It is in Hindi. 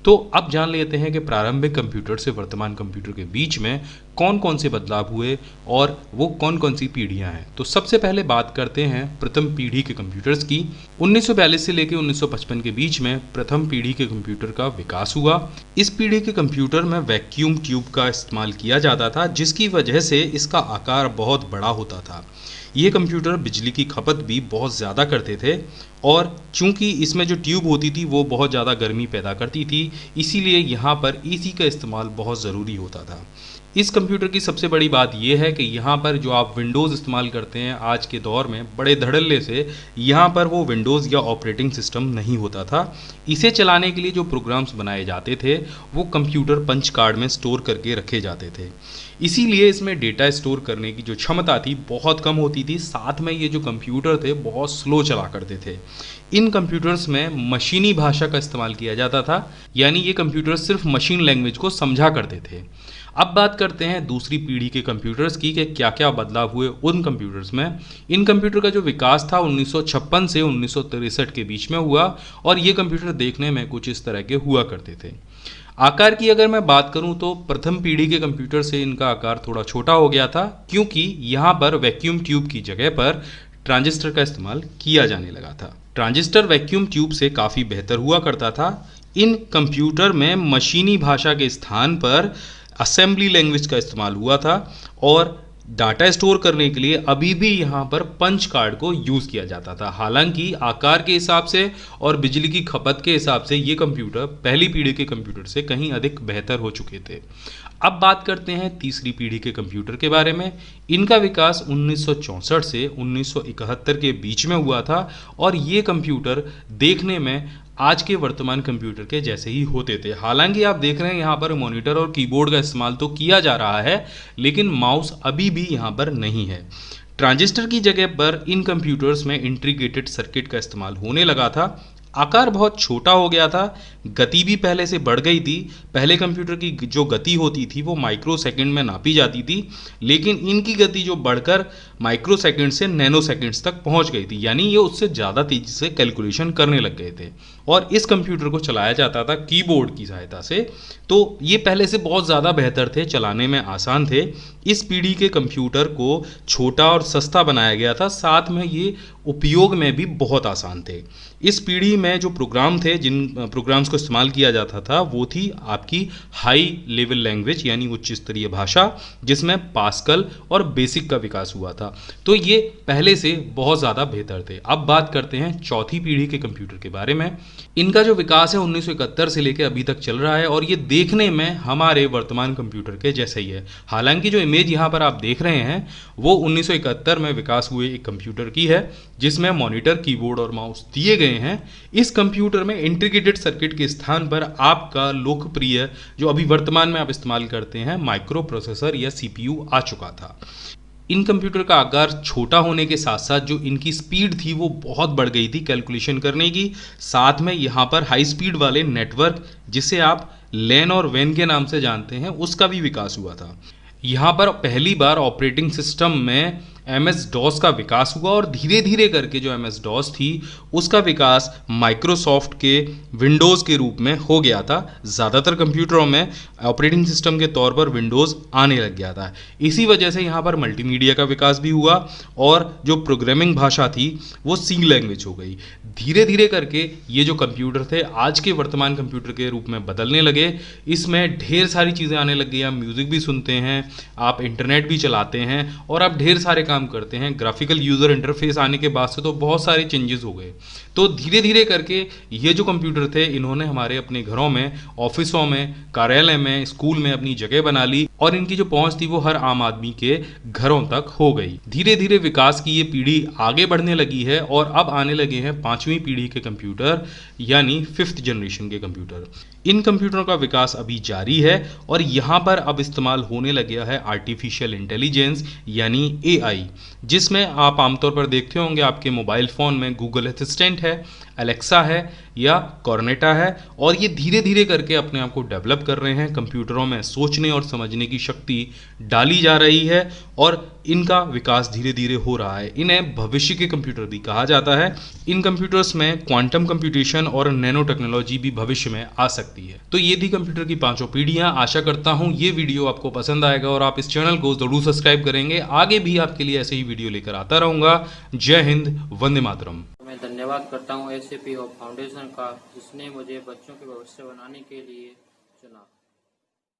तो अब जान लेते हैं कि प्रारंभिक कंप्यूटर से वर्तमान कंप्यूटर के बीच में कौन कौन से बदलाव हुए और वो कौन कौन सी पीढ़ियां हैं। तो सबसे पहले बात करते हैं प्रथम पीढ़ी के कंप्यूटर्स की। 1942 से लेकर 1955 के बीच में प्रथम पीढ़ी के कंप्यूटर का विकास हुआ। इस पीढ़ी के कंप्यूटर में वैक्यूम ट्यूब का इस्तेमाल किया जाता था, जिसकी वजह से इसका आकार बहुत बड़ा होता था। ये कंप्यूटर बिजली की खपत भी बहुत ज़्यादा करते थे और चूंकि इसमें जो ट्यूब होती थी वो बहुत ज़्यादा गर्मी पैदा करती थी, इसीलिए यहाँ पर एसी का इस्तेमाल बहुत ज़रूरी होता था। इस कंप्यूटर की सबसे बड़ी बात यह है कि यहाँ पर जो आप विंडोज़ इस्तेमाल करते हैं आज के दौर में बड़े धड़ल्ले से, यहाँ पर वो विंडोज़ या ऑपरेटिंग सिस्टम नहीं होता था। इसे चलाने के लिए जो प्रोग्राम्स बनाए जाते थे वो कंप्यूटर पंच कार्ड में स्टोर करके रखे जाते थे, इसीलिए इसमें डेटा स्टोर करने की जो क्षमता थी बहुत कम होती थी। साथ में ये जो कंप्यूटर थे बहुत स्लो चला करते थे। इन कंप्यूटर्स में मशीनी भाषा का इस्तेमाल किया जाता था, यानी ये कंप्यूटर सिर्फ मशीन लैंग्वेज को समझा करते थे। अब बात करते हैं दूसरी पीढ़ी के कंप्यूटर्स की कि क्या क्या बदलाव हुए उन कंप्यूटर्स में। इन कंप्यूटर का जो विकास था 1956 से 1963 के बीच में हुआ और ये कंप्यूटर देखने में कुछ इस तरह के हुआ करते थे। आकार की अगर मैं बात करूं तो प्रथम पीढ़ी के कंप्यूटर से इनका आकार थोड़ा छोटा हो गया था, क्योंकि यहाँ पर वैक्यूम ट्यूब की जगह पर ट्रांजिस्टर का इस्तेमाल किया जाने लगा था। ट्रांजिस्टर वैक्यूम ट्यूब से काफ़ी बेहतर हुआ करता था। इन कंप्यूटर में मशीनी भाषा के स्थान पर असेंबली लैंग्वेज का इस्तेमाल हुआ था और डाटा स्टोर करने के लिए अभी भी यहाँ पर पंच कार्ड को यूज़ किया जाता था। हालांकि आकार के हिसाब से और बिजली की खपत के हिसाब से ये कंप्यूटर पहली पीढ़ी के कंप्यूटर से कहीं अधिक बेहतर हो चुके थे। अब बात करते हैं तीसरी पीढ़ी के कंप्यूटर के बारे में। इनका विकास 1964 से 1971 के बीच में हुआ था और ये कंप्यूटर देखने में आज के वर्तमान कंप्यूटर के जैसे ही होते थे। हालांकि आप देख रहे हैं यहाँ पर मॉनिटर और कीबोर्ड का इस्तेमाल तो किया जा रहा है, लेकिन माउस अभी भी यहाँ पर नहीं है। ट्रांजिस्टर की जगह पर इन कंप्यूटर्स में इंटीग्रेटेड सर्किट का इस्तेमाल होने लगा था। आकार बहुत छोटा हो गया था, गति भी पहले से बढ़ गई थी। पहले कंप्यूटर की जो गति होती थी वो माइक्रो सेकंड में नापी जाती थी, लेकिन इनकी गति जो बढ़कर माइक्रो सेकंड से नैनो सेकंड्स तक पहुंच गई थी, यानी ये उससे ज़्यादा तेज़ी से कैलकुलेशन करने लग गए थे। और इस कंप्यूटर को चलाया जाता था कीबोर्ड की सहायता से, तो ये पहले से बहुत ज़्यादा बेहतर थे, चलाने में आसान थे। इस पीढ़ी के कंप्यूटर को छोटा और सस्ता बनाया गया था, साथ में ये उपयोग में भी बहुत आसान थे। इस पीढ़ी में जो प्रोग्राम थे, जिन प्रोग्राम्स को इस्तेमाल किया जाता था वो थी आपकी हाई लेवल लैंग्वेज यानी उच्च स्तरीय भाषा, जिसमें पास्कल और बेसिक का विकास हुआ था। तो ये पहले से बहुत ज़्यादा बेहतर थे। अब बात करते हैं चौथी पीढ़ी के कंप्यूटर के बारे में। इनका जो विकास है 1971 से लेकर अभी तक चल रहा है और ये देखने में हमारे वर्तमान कंप्यूटर के जैसा ही है। हालांकि जो इमेज यहाँ पर आप देख रहे हैं वो 1971 में विकास हुए एक कंप्यूटर की है, जिसमें मॉनिटर, कीबोर्ड और माउस दिए गए हैं। इस कंप्यूटर में इंटीग्रेटेड सर्किट के स्थान पर आपका लोकप्रिय जो अभी वर्तमान में आप इस्तेमाल करते हैं माइक्रो प्रोसेसर या सीपीयू आ चुका था। इन कंप्यूटर का आकार छोटा होने के साथ साथ जो इनकी स्पीड थी वो बहुत बढ़ गई थी कैलकुलेशन करने की। साथ में यहाँ पर हाई स्पीड वाले नेटवर्क, जिसे आप लैन और वैन के नाम से जानते हैं, उसका भी विकास हुआ था। यहाँ पर पहली बार ऑपरेटिंग सिस्टम में MS-DOS का विकास हुआ और धीरे धीरे करके जो MS-DOS थी उसका विकास माइक्रोसॉफ्ट के विंडोज़ के रूप में हो गया था। ज़्यादातर कंप्यूटरों में ऑपरेटिंग सिस्टम के तौर पर विंडोज़ आने लग गया था। इसी वजह से यहाँ पर मल्टीमीडिया का विकास भी हुआ और जो प्रोग्रामिंग भाषा थी वो सी लैंग्वेज हो गई। धीरे धीरे करके ये जो कंप्यूटर थे आज के वर्तमान कंप्यूटर के रूप में बदलने लगे। इसमें ढेर सारी चीज़ें आने लग गई। आप म्यूज़िक भी सुनते हैं, आप इंटरनेट भी चलाते हैं और आप ढेर सारे काम करते हैं। ग्राफिकल यूज़र इंटरफेस आने के बाद से तो बहुत सारे चेंजेस हो गए। तो धीरे धीरे करके ये जो कंप्यूटर थे इन्होंने हमारे अपने घरों में, ऑफिसों में, कार्यालय में, स्कूल में अपनी जगह बना ली और इनकी जो पहुंच थी वो हर आम आदमी के घरों तक हो गई। धीरे धीरे विकास की ये पीढ़ी आगे बढ़ने लगी है और अब आने लगे हैं पांचवी पीढ़ी के कंप्यूटर यानी 5th जनरेशन के कंप्यूटर। इन कंप्यूटरों का विकास अभी जारी है और यहाँ पर अब इस्तेमाल होने लग गया है आर्टिफिशियल इंटेलिजेंस यानी AI, जिसमें आप आमतौर पर देखते होंगे आपके मोबाइल फ़ोन में गूगल असिस्टेंट है। एलेक्सा है या कॉर्नेटा है, और ये धीरे धीरे करके अपने आप को डेवलप कर रहे हैं। कंप्यूटरों में सोचने और समझने की शक्ति डाली जा रही है और इनका विकास धीरे धीरे हो रहा है। इन्हें भविष्य के कंप्यूटर भी कहा जाता है। इन कंप्यूटर्स में क्वांटम कंप्यूटेशन और नैनो टेक्नोलॉजी भी भविष्य में आ सकती है। तो ये थी कंप्यूटर की 5 पीढ़ियां। आशा करता हूं ये वीडियो आपको पसंद आएगा और आप इस चैनल को जरूर सब्सक्राइब करेंगे। आगे भी आपके लिए ऐसे ही वीडियो लेकर आता रहूंगा। जय हिंद, वंदे मातरम। मैं धन्यवाद करता हूँ SAP फाउंडेशन का, जिसने मुझे बच्चों के भविष्य बनाने के लिए चुना।